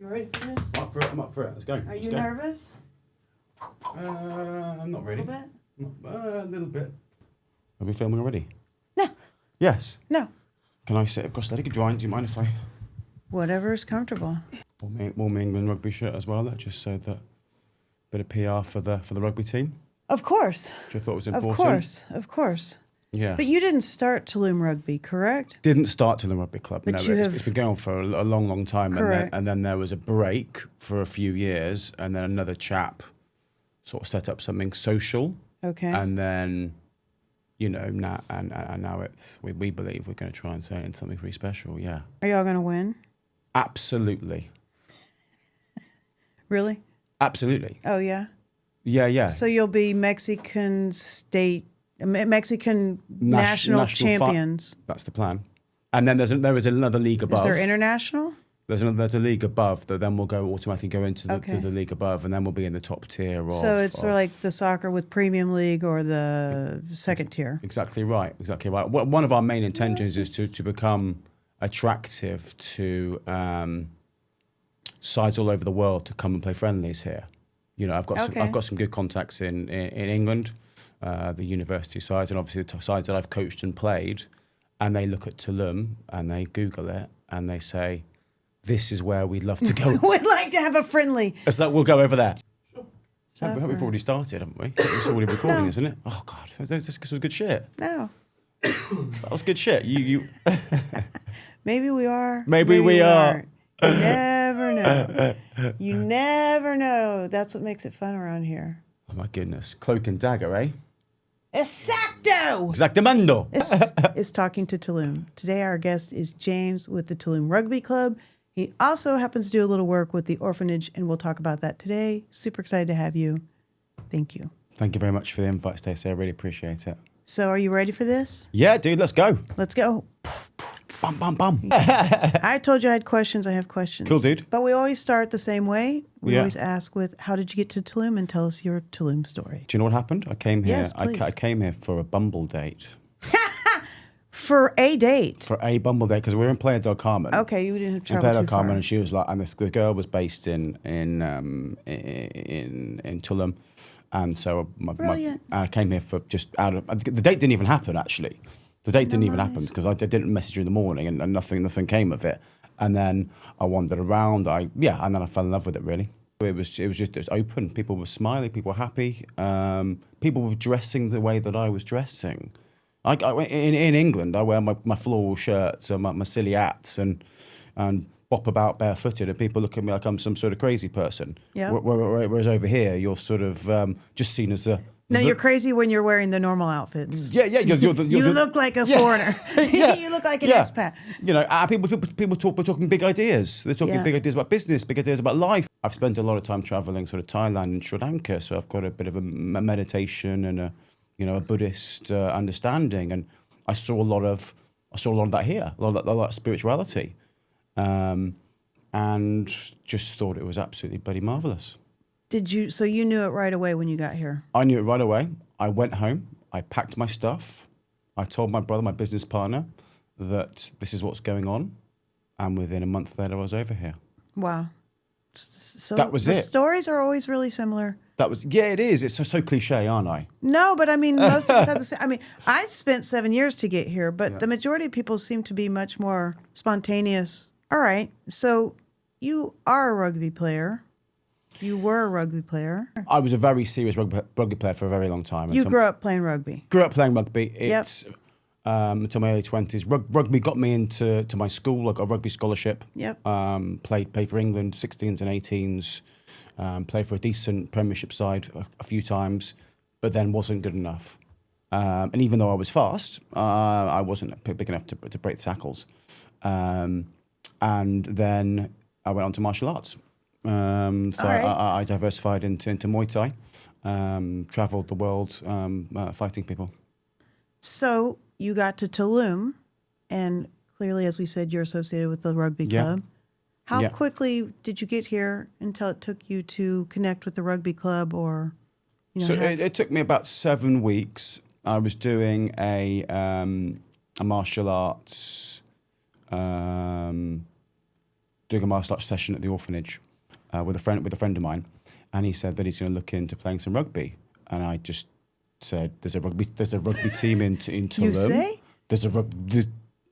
You ready for this? I'm up for it. I'm up for it. Let's go. Are you nervous? Not really. A little bit? A little bit. Are we filming already? No. Yes. No. Can I sit across the leg? Do you mind if I... Whatever is comfortable. Wore my England rugby shirt as well, just so that bit of PR for the rugby team. Of course. Which I thought was important. Of course. Yeah. But you didn't start Tulum Rugby, correct? Didn't start Tulum Rugby Club. But no, it's been going on for a long, long time. Correct. And then there was a break for a few years, and then another chap sort of set up something social. Okay. And then, now we believe we're going to try and turn it into something pretty special. Yeah. Are y'all going to win? Absolutely. Really? Absolutely. Oh, yeah? Yeah. So you'll be Mexican national champions. That's the plan. And then there is another league above. Is there international? There's a league above that then we'll automatically go into to the league above, and then we'll be in the top tier of... So it's sort of like the soccer with Premium League or the second tier. Exactly right. One of our main intentions is to become attractive to sides all over the world to come and play friendlies here. I've got some good contacts in England, the university sides, and obviously the sides that I've coached and played, and they look at Tulum and they Google it and they say, this is where we'd love to go. We'd like to have a friendly. It's like, we'll go over there. Sure. We've already started, haven't we? It's already recording, isn't it? Oh, God, this was good shit. No. That was good shit. You. Maybe we are. Maybe we are. You never know. You never know. That's what makes it fun around here. Oh, my goodness. Cloak and dagger, eh? Exacto! Exactamundo! This is Talking to Tulum. Today our guest is James with the Tulum Rugby Club. He also happens to do a little work with the orphanage, and we'll talk about that today. Super excited to have you. Thank you. Thank you very much for the invite, Stacey. I really appreciate it. So are you ready for this? Yeah, dude, let's go. Let's go. Bum, bum, bum. I told you I had questions. I have questions. Cool, dude. But we always start the same way. We Yeah. always ask with, how did you get to Tulum? And tell us your Tulum story. Do you know what happened? I came here. Yes, please. I came here for a Bumble date. For a date. For a Bumble date, because we were in Playa del Carmen. Okay, you didn't have to In travel Playa del too far. Carmen, and she was like, and the girl was based in Tulum, and so Brilliant. I came here for just out of the date didn't even happen actually. The date didn't even happen because I didn't message her in the morning, and nothing came of it. And then I wandered around. And then I fell in love with it really. It was just open. People were smiling. People were happy. People were dressing the way that I was dressing. In England, I wear my floral shirts and my silly hats and bop about barefooted, and people look at me like I'm some sort of crazy person. Yeah. Whereas over here, you're sort of just seen as a... No, you're crazy when you're wearing the normal outfits. Yeah. You look like a foreigner. Yeah. You look like an expat. People talk. We're talking big ideas. They're talking big ideas about business, big ideas about life. I've spent a lot of time traveling, sort of Thailand and Sri Lanka, so I've got a bit of a meditation and a Buddhist understanding, and I saw a lot of that here, a lot of spirituality, and just thought it was absolutely bloody marvelous. So you knew it right away when you got here? I knew it right away. I went home. I packed my stuff. I told my brother, my business partner, that this is what's going on, and within a month later, I was over here. Wow. So that was the it. Stories are always really similar. It is. It's so cliche, aren't I? No, but I mean, most of us have the same. I mean, I spent 7 years to get here, but the majority of people seem to be much more spontaneous. All right. So you are a rugby player. You were a rugby player. I was a very serious rugby player for a very long time. You grew up playing rugby. Grew up playing rugby. It's until my early 20s. Rugby got me into my school. I got a rugby scholarship. Yep. Played for England, 16s and 18s. Played for a decent Premiership side a few times, but then wasn't good enough. And even though I was fast, I wasn't big enough to break the tackles. And then I went on to martial arts. I diversified into Muay Thai, travelled the world fighting people. So you got to Tulum, and clearly, as we said, you're associated with the rugby club. How quickly did you get here until it took you to connect with the rugby club, or it took me about 7 weeks. I was doing a martial arts doing a martial arts session at the orphanage with a friend of mine, and he said that he's going to look into playing some rugby, and I just said, "There's a rugby team in Tulum. You say? There's a rugby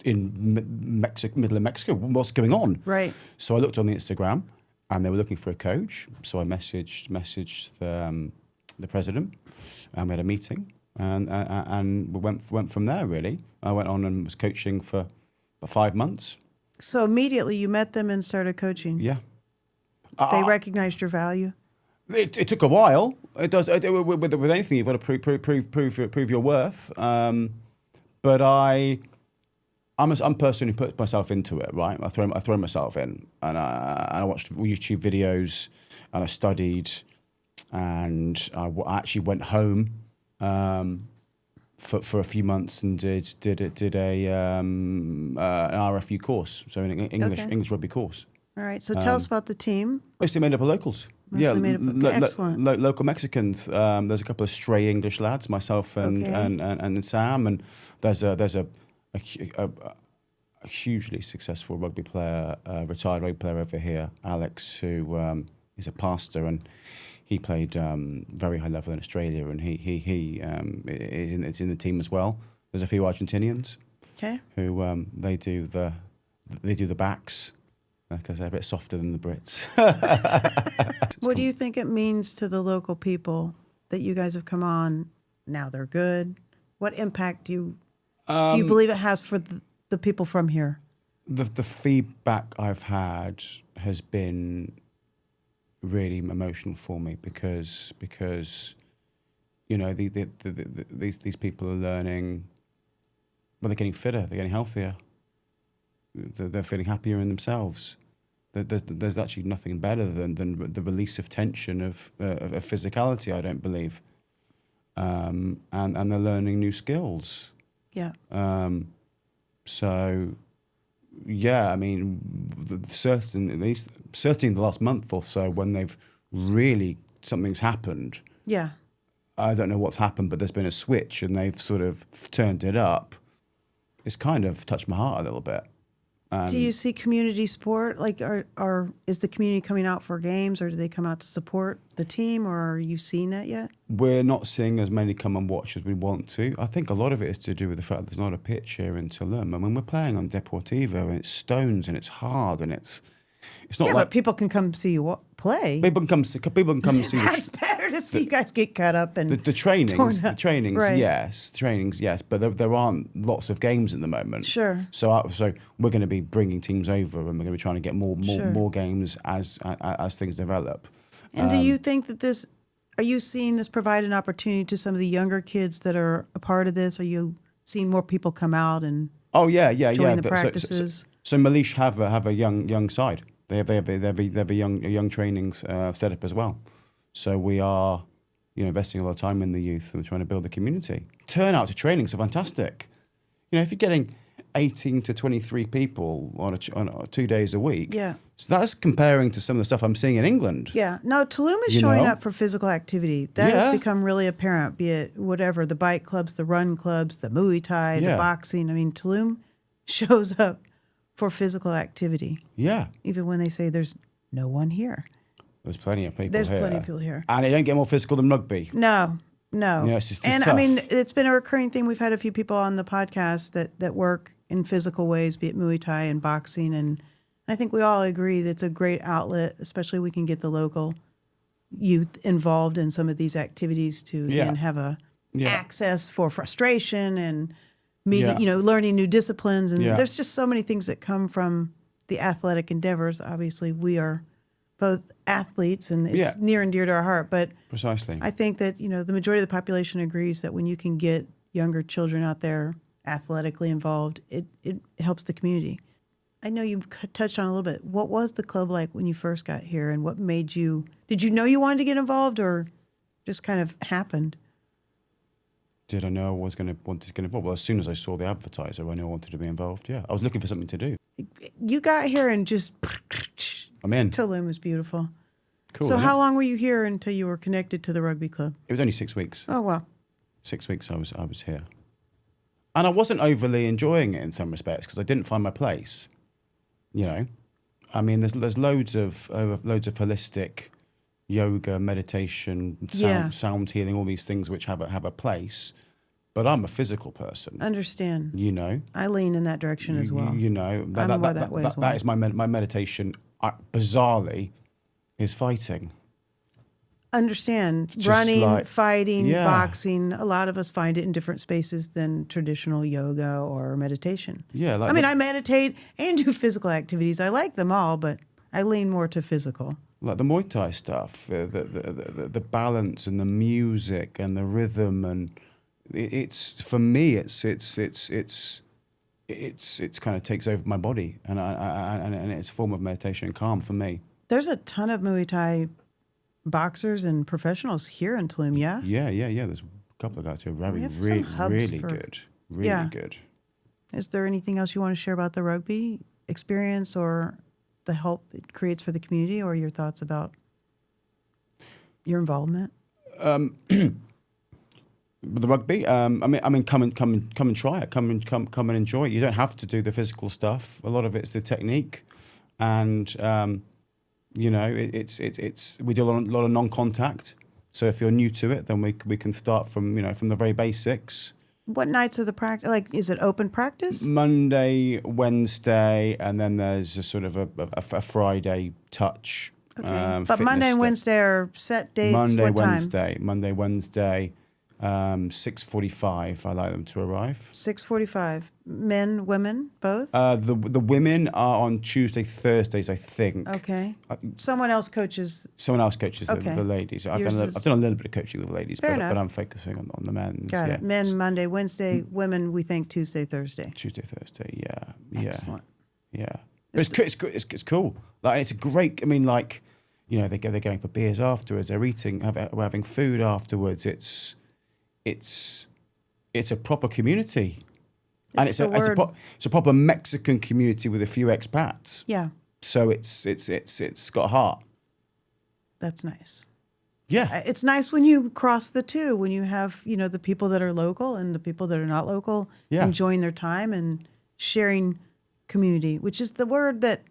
in middle of Mexico. What's going on?" Right. So I looked on the Instagram, and they were looking for a coach. So I messaged the president, and we had a meeting, and we went from there. Really, I went on and was coaching for about 5 months. So immediately you met them and started coaching. Yeah. They recognized your value. It took a while. It does with anything. You've got to prove your worth. But I'm a person who puts myself into it. Right, I throw myself in, and I watched YouTube videos, and I studied, and I actually went home for a few months and did an RFU course, so an English rugby course. All right. So tell us about the team. Mostly made up of locals. Mostly made up of excellent. Local Mexicans. There's a couple of stray English lads, myself and Sam, and there's a hugely successful rugby player, retired rugby player over here, Alex, who is a pastor, and he played very high level in Australia, and he is in the team as well. There's a few Argentinians, who they do the backs, because they're a bit softer than the Brits. What do you think it means to the local people that you guys have come on? Now they're good. What impact do you believe it has for the people from here? The feedback I've had has been really emotional for me because you know these people are learning. Well, they're getting fitter. They're getting healthier. They're feeling happier in themselves. There's actually nothing better than the release of tension of physicality, I don't believe. And they're learning new skills. Yeah. So, yeah, I mean, certainly in the last month or so, when they've really, something's happened. Yeah. I don't know what's happened, but there's been a switch and they've sort of turned it up. It's kind of touched my heart a little bit. Do you see community support? Like, is the community coming out for games, or do they come out to support the team, or are you seeing that yet? We're not seeing as many come and watch as we want to. I think a lot of it is to do with the fact that there's not a pitch here in Tulum. And when we're playing on Deportivo, and it's stones and it's hard and it's not like... but people can come see you play. People can come see That's better to see you guys get cut up and the trainings, right. yes, but there aren't lots of games at the moment. Sure. So we're going to be bringing teams over, and we're going to be trying to get more games as things develop. And do you think that are you seeing this provide an opportunity to some of the younger kids that are a part of this? Are you seeing more people come out and join the practices? So Malish have a young side. They have a young trainings set up as well. So we are, investing a lot of time in the youth and trying to build the community. Turnout to trainings are fantastic. If you're getting 18 to 23 people on 2 days a week. Yeah. So that's comparing to some of the stuff I'm seeing in England. Yeah. No, Tulum is showing up for physical activity. That has become really apparent, be it whatever, the bike clubs, the run clubs, the Muay Thai, the boxing. I mean, Tulum shows up for physical activity. Yeah. Even when they say there's no one here. There's plenty of people There's here. plenty of people here. And they don't get more physical than rugby. No. It's and tough. I mean, it's been a recurring thing. We've had a few people on the podcast that work in physical ways, be it Muay Thai and boxing. And I think we all agree that it's a great outlet, especially we can get the local youth involved in some of these activities to again, have a access for frustration and learning new disciplines. And there's just so many things that come from the athletic endeavors. Obviously, we are both athletes, and it's near and dear to our heart. But precisely, I think that the majority of the population agrees that when you can get younger children out there athletically involved, it helps the community. I know you've touched on a little bit. What was the club like when you first got here, and what made you? Did you know you wanted to get involved, or just kind of happened? Did I know I was going to want to get involved? Well, as soon as I saw the advertiser, I knew I wanted to be involved. Yeah, I was looking for something to do. You got here and just. I'm in. Tulum was beautiful. Cool. So how long were you here until you were connected to the rugby club? It was only 6 weeks. Oh, wow. 6 weeks I was here. And I wasn't overly enjoying it in some respects because I didn't find my place. I mean, there's loads of holistic yoga, meditation, sound healing, all these things which have a place. But I'm a physical person. Understand. You know, I lean in that direction as well. You know, I'm more that way as well. That is my meditation. Bizarrely, is fighting. Understand. Just Running, like- fighting, Yeah. boxing. A lot of us find it in different spaces than traditional yoga or meditation. Yeah, like I mean, I meditate and do physical activities. I like them all, but I lean more to physical. like the Muay Thai stuff, the balance and the music and the rhythm, and it's for me, it's kind of takes over my body, and it's a form of meditation and calm for me. There's a ton of Muay Thai boxers and professionals here in Tulum, yeah? Yeah. There's a couple of guys who are We have some hubs really for- good, really good. Is there anything else you want to share about the rugby experience or the help it creates for the community, or your thoughts about your involvement? With the rugby, I mean, come and try it. Come and enjoy it. You don't have to do the physical stuff. A lot of it's the technique, and you know, it's we do a lot of non-contact. So if you're new to it, then we can start from the very basics. What nights of the practice? Like, is it open practice? Monday, Wednesday, and then there's a sort of a Friday touch. Okay. But fitness Monday and stuff. Wednesday are set dates. Monday, what time? Wednesday, 6:45. I like them to arrive. 6:45. Men, women, both. The women are on Tuesday, Thursdays, I think. Okay. Someone else coaches. Someone else coaches Okay. the ladies. I've Yours done is- a little bit of coaching with the ladies, Fair but enough. I'm focusing on the men's. Got yeah. it. Men Monday, Wednesday. Women, we think Tuesday, Thursday. Tuesday, Thursday. Yeah. Excellent. Yeah. But it's cool. Like, it's a great. I mean, like, you know, they're going for beers afterwards. They're eating, we're having food afterwards. It's a proper community, and it's a proper Mexican community with a few expats. Yeah, So it's got a heart. that's nice. Yeah. It's nice when you cross the two, when you have, the people that are local and the people that are not local Yeah. enjoying their time and sharing community, which is the word that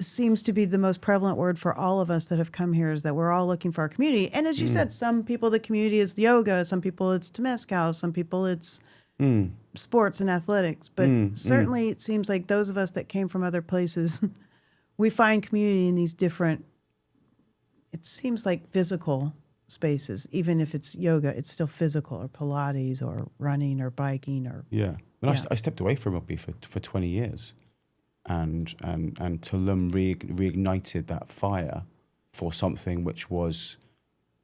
seems to be the most prevalent word for all of us that have come here, is that we're all looking for our community. And as you said, some people, the community is yoga, some people it's Temescal, some people it's sports and athletics. But certainly it seems like those of us that came from other places, we find community in these different, it seems like physical spaces. Even if it's yoga, it's still physical, or Pilates or running or biking or Yeah. But Yeah. I stepped away from rugby for 20 years. And Tulum reignited that fire for something which was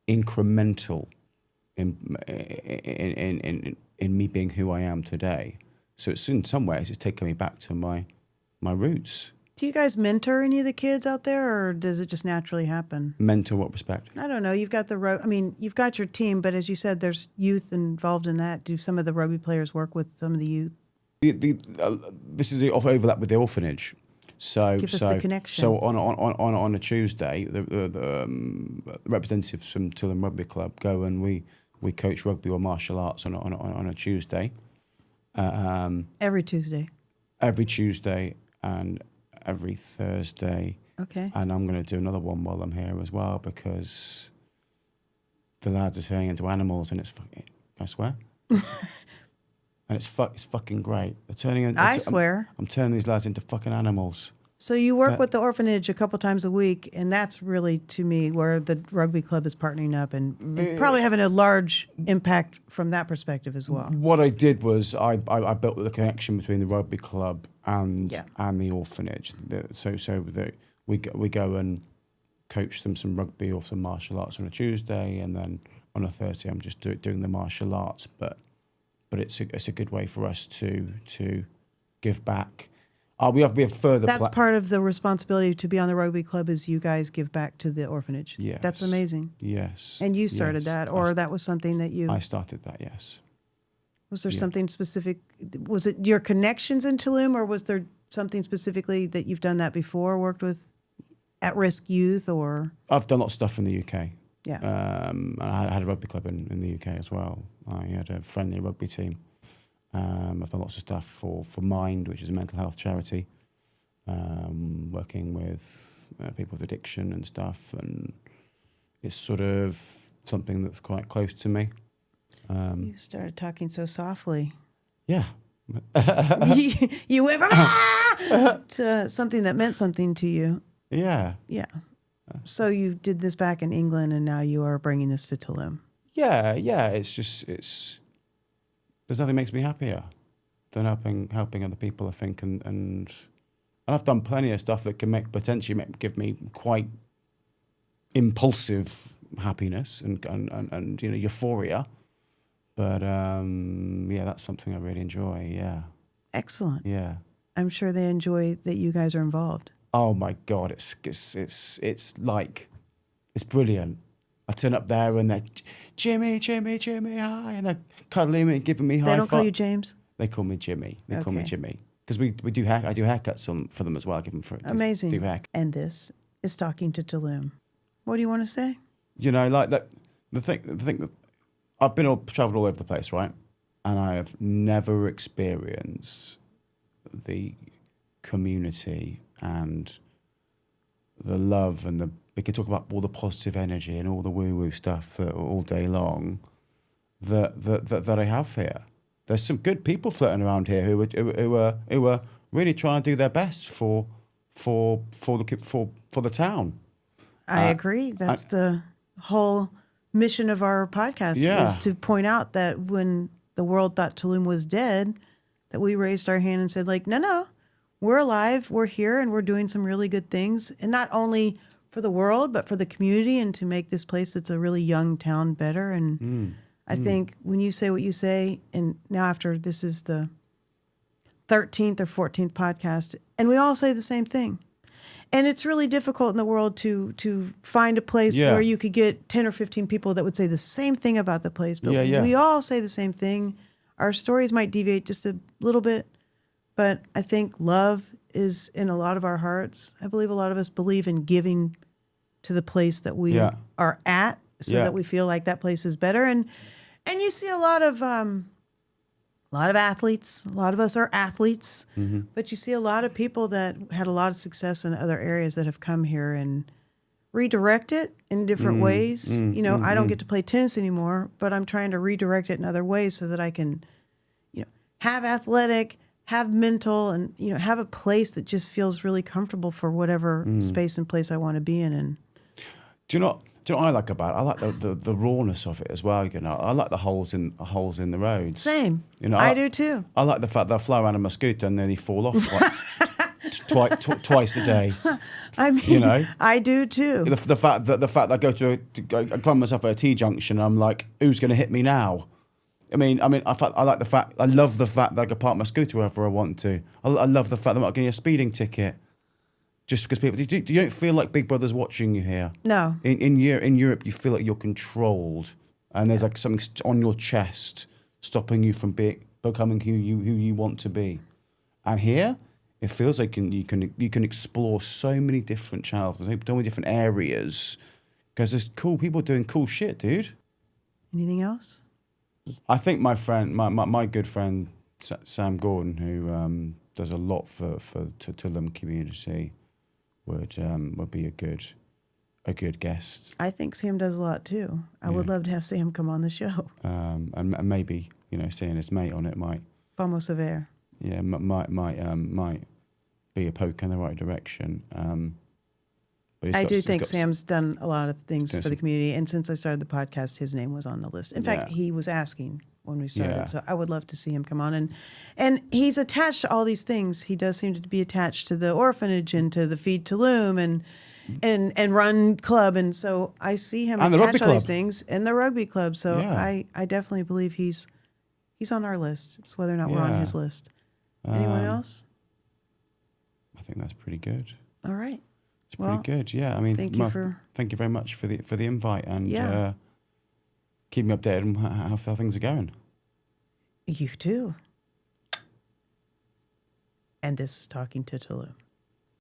incremental in me being who I am today. So it's in some ways it's taken me back to my roots. Do you guys mentor any of the kids out there, or does it just naturally happen? Mentor what respect? I don't know. You've got you've got your team, but as you said, there's youth involved in that. Do some of the rugby players work with some of the youth? This is the overlap with the orphanage. So Give us the connection. So on a Tuesday, the representatives from Tulum Rugby Club go and we coach rugby or martial arts on a Tuesday. Every Tuesday. Every Tuesday and every Thursday. Okay. And I'm going to do another one while I'm here as well, because the lads are turning into animals, and it's fucking, I swear. And it's fucking great. They're turning. I swear. I'm turning these lads into fucking animals. So you work with the orphanage a couple times a week, and that's really, to me, where the rugby club is partnering up and probably having a large impact from that perspective as well. What I did was I built the connection between the rugby club and the orphanage. We go and coach them some rugby or some martial arts on a Tuesday, and then on a Thursday I'm just doing the martial arts. But it's a good way for us to give back. We have further. That's part of the responsibility to be on the rugby club, is you guys give back to the orphanage. Yes. That's amazing. Yes. And you started that, or that was something that you... I started that, yes. Was there something specific? Was it your connections in Tulum, or was there something specifically that you've done that before, worked with at-risk youth, or... I've done lots of stuff in the UK. Yeah. I had a rugby club in the UK as well. I had a friendly rugby team. I've done lots of stuff for Mind, which is a mental health charity. working with people with addiction and stuff, and it's sort of something that's quite close to me. You started talking so softly. Yeah. You went to something that meant something to you. Yeah. Yeah. So you did this back in England, and now you are bringing this to Tulum. Yeah. It's just, there's nothing makes me happier than helping other people, I think. And I've done plenty of stuff that can potentially give me quite impulsive happiness and euphoria. But yeah, that's something I really enjoy. Yeah. Excellent. Yeah. I'm sure they enjoy that you guys are involved. Oh my God, it's like, it's brilliant. I turn up there and they're Jimmy, hi, and they're cuddling me and giving me high five. They don't call you James? They call me Jimmy. They call me Okay. Jimmy because I do haircuts for them as well. I give them Amazing. do hair. And this is Talking to Tulum. What do you want to say? Like that. The thing that I've traveled all over the place, right? And I have never experienced the community and the love and we could talk about all the positive energy and all the woo-woo stuff all day long that I have here. There's some good people floating around here who are really trying to do their best for the town. I agree. That's the whole mission of our podcast, is to point out that when the world thought Tulum was dead, that we raised our hand and said, like, no, we're alive, we're here, and we're doing some really good things. And not only for the world, but for the community, and to make this place that's a really young town better. And I think when you say what you say, and now after this is the 13th or 14th podcast, and we all say the same thing. And it's really difficult in the world to find a place where you could get 10 or 15 people that would say the same thing about the place. But we all say the same thing. Our stories might deviate just a little bit, but I think love is in a lot of our hearts. I believe a lot of us believe in giving to the place that we are at, so that we feel like that place is better. And you see a lot of athletes. A lot of us are athletes, but you see a lot of people that had a lot of success in other areas that have come here and redirect it in different ways. I don't get to play tennis anymore, but I'm trying to redirect it in other ways so that I can, have athletic, have mental, and, have a place that just feels really comfortable for whatever space and place I want to be in. And do you know what I like about it? I like the rawness of it as well. I like the holes in the roads. Same. I do too. I like the fact that I fly around on my scooter and nearly fall off twice a day. I mean, I do too. The fact that I climb myself at a T-junction, and I'm like, who's going to hit me now? I love the fact that I can park my scooter wherever I want to. I love the fact that I'm not getting a speeding ticket. Just because people, you don't feel like Big Brother's watching you here. No. In Europe, you feel like you're controlled, and there's like something on your chest stopping you from becoming who you want to be. And here, it feels like you can explore so many different channels, so many different areas, because there's cool people doing cool shit, dude. Anything else? I think my good friend Sam Gordon, who does a lot for Tulum community, would be a good guest. I think Sam does a lot too. I would love to have Sam come on the show. And maybe seeing his mate on it might. Vamos a ver. Yeah, might be a poke in the right direction. But I do think Sam's done a lot of things for the community, and since I started the podcast, his name was on the list. In fact, he was asking when we started, so I would love to see him come on. And he's attached to all these things. He does seem to be attached to the orphanage and to the Feed Tulum and Run Club, and so I see him attached to all these things, and the Rugby Club. So I definitely believe he's on our list. It's whether or not we're on his list. Anyone else? I think that's pretty good. All right. It's pretty good, yeah. I mean, thank you very much for the invite, and keep me updated on how things are going. You too. And this is Talking to Tulum.